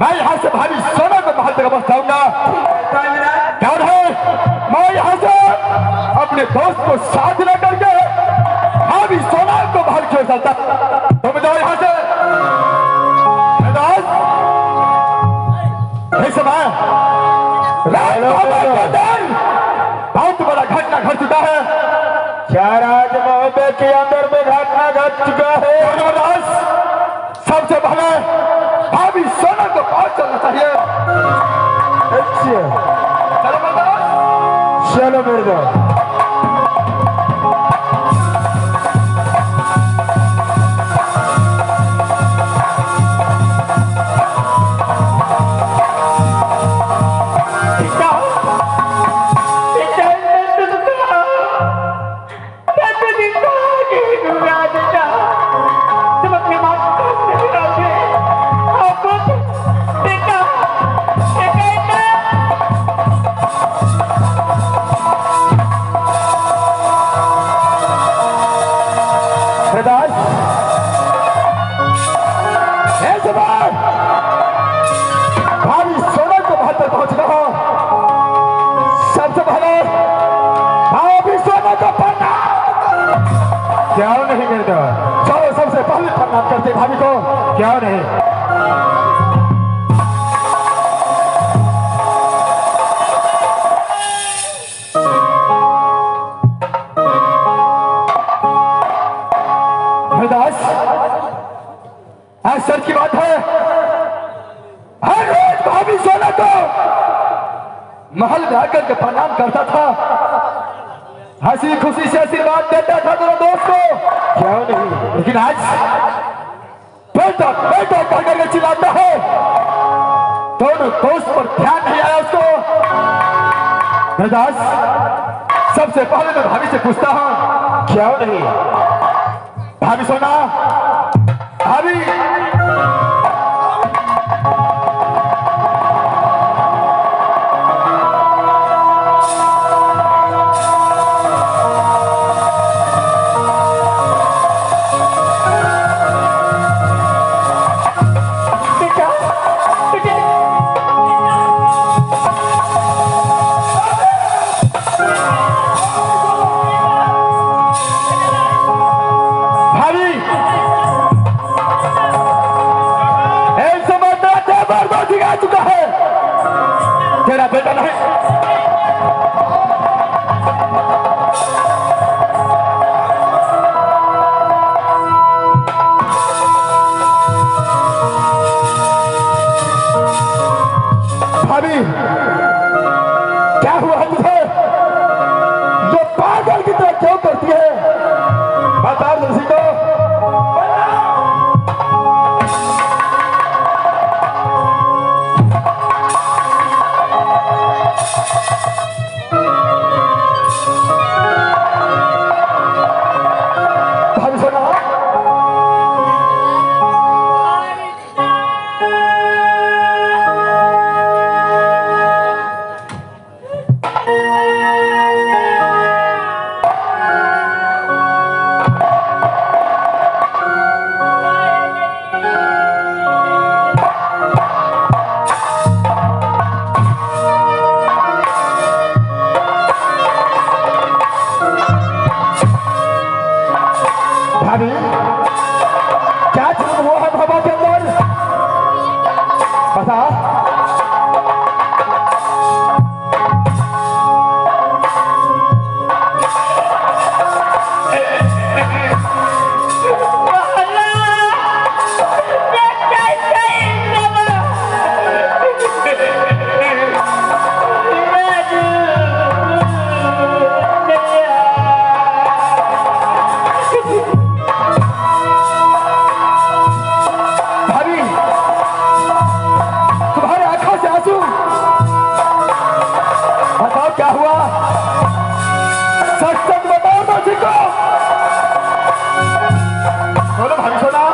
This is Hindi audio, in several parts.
मैं यहाँ से भाभी सोना को महल तक पहुंचाऊंगा। कौन है? मैं यहाँ से अपने दोस्त को साथ न करके भाभी सोना को महल छोड़ सकता। तुम जाओ यहाँ से। समय बहुत बड़ा घटना घट चुका है। क्या राजमहल के अंदर में घटना घट चुका है? सबसे पहले भाभी सोना को पास चलना चाहिए। अच्छा चलो मिर्जा। भाभी सोना को महल तक पहुंच रहा हूं। सबसे पहले भाभी सोना को प्रणाम। क्या नहीं करता? चलो सबसे पहले प्रणाम करते भाभी को। क्या नहीं? आज सच की बात है, हर रोज भाभी सोना को महल में आकर के प्रणाम करता था, हंसी खुशी से आशीर्वाद देता था दोनों दोस्त को। क्या नहीं? लेकिन आज बेटा बेटा कह करके चिल्लाता है। दोनों दोस्त पर ध्यान नहीं आया उसको। दास सबसे पहले मैं भाभी से पूछता हूं। क्या नहीं? भाभी सोना, भाभी तेरा बेटा नहीं। भाभी क्या हुआ है तुझे? जो पागल की तरह क्यों करती है? बता तुलसी को। क्या चीज वो है बाबा के अंदर? बता। क्या हुआ? सच सच बताओ मुझे को। बोलो भाभी सोना।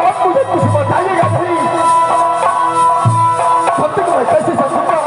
आप मुझे कुछ बताइएगा नहीं, सत्य को मैं कैसे समझूंगा?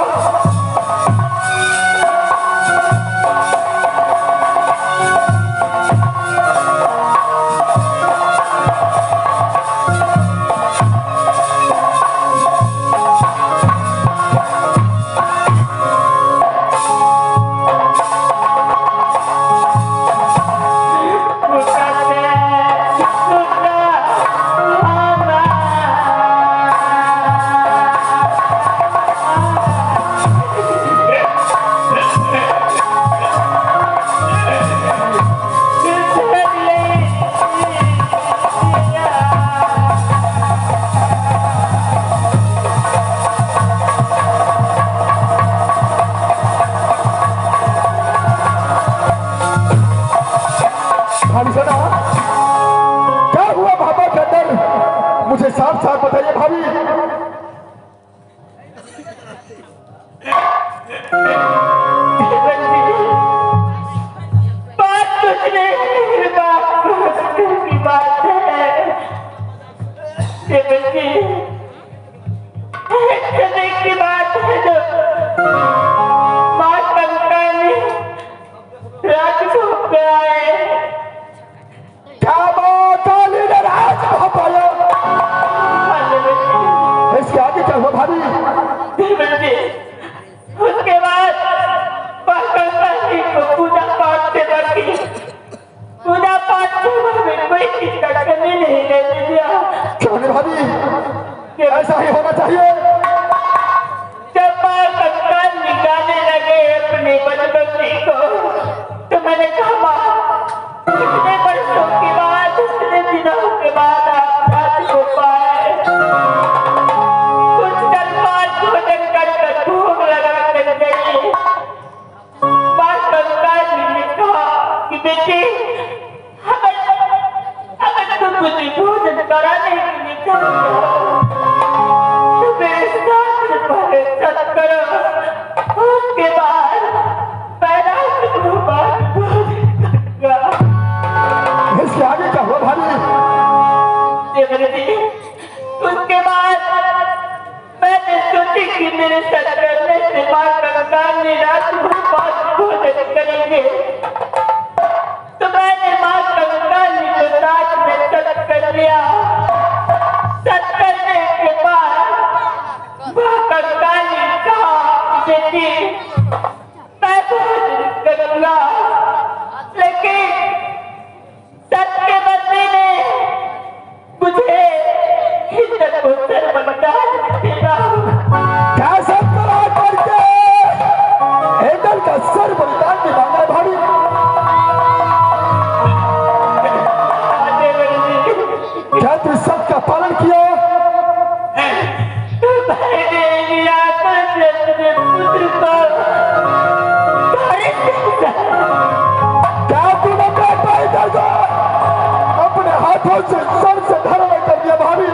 क्या हुआ भाभा के अंदर? मुझे साफ साफ बताइए भाभी। बात कुछ नहीं, बात है की बात है जो माँ कंका ने रात को आए। क्या बात ने राज पाया? इसके आगे क्या हुआ भाभी? उसके बाद कंका जी को पूजा पाठ से बढ़ी, पूजा पाठ में कोई चीज का कमी नहीं रहने दिया। क्यों नहीं भाभी? ऐसा ही होना चाहिए। जब कंका निकालने लगे अपने बचपन को, तो मैंने कहा इतने वर्षों के बाद, इतने दिनों के बाद आप रात को पाए, कुछ जलपान भोजन कर भूख लगा कर गई। माँ कंका जी ने कहा कि बेटी, अगर तुम मुझे भोजन कराने के लिए चाहते हो तो मेरे साथ पहले सत करो, उसके बाद पैदा इसके आगे क्या हुआ भाभी? उसके बाद मैंने सोची कि मेरे सत करने से माँ कंका ने रात भर पाठ भोजन करेंगे, तो मैंने माँ कंका जी को रात में सत कर लिया। सत करने के बाद माँ कंका ने कहा बेटी मैं भोजन करूंगा, लेकिन सत्य बदले ने मुझे हिंदन को सर्वमंगल देगा। क्या सब करा करके हिंदन का सर बलिदान में मांगा भाभी? क्या तू सबका पालन किया? पुत्र को क्या तूने टाइगर को अपने हाथों से सर से धारण कर दिया भाभी?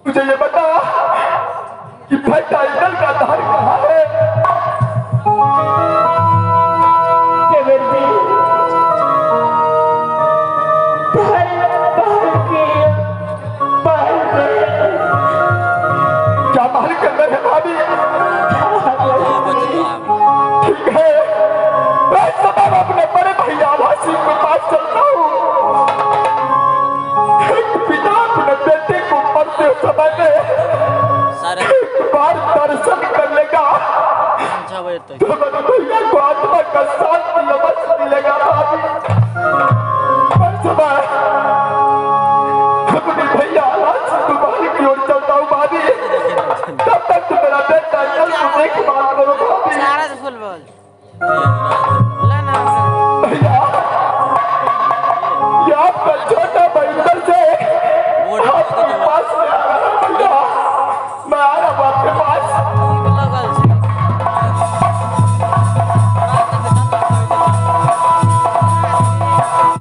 मुझे ये बता कि भाई टाइटल का धार कहाँ है? क्या महल के अंदर है भाभी? ठीक है, मैं सब अपने बड़े भैया वासी के पास चलता हूँ। एक पिता अपने बेटे को मरते समय में एक बार दर्शन कर लेगा तो मेरे भैया को आत्मा का शांति अवश्य मिलेगा भाभी। पर समय अपने भैया तुम्हारी की ओर चलता हूँ भाभी। तब तक मेरा बेटा जल्द देखभाल करो भाभी।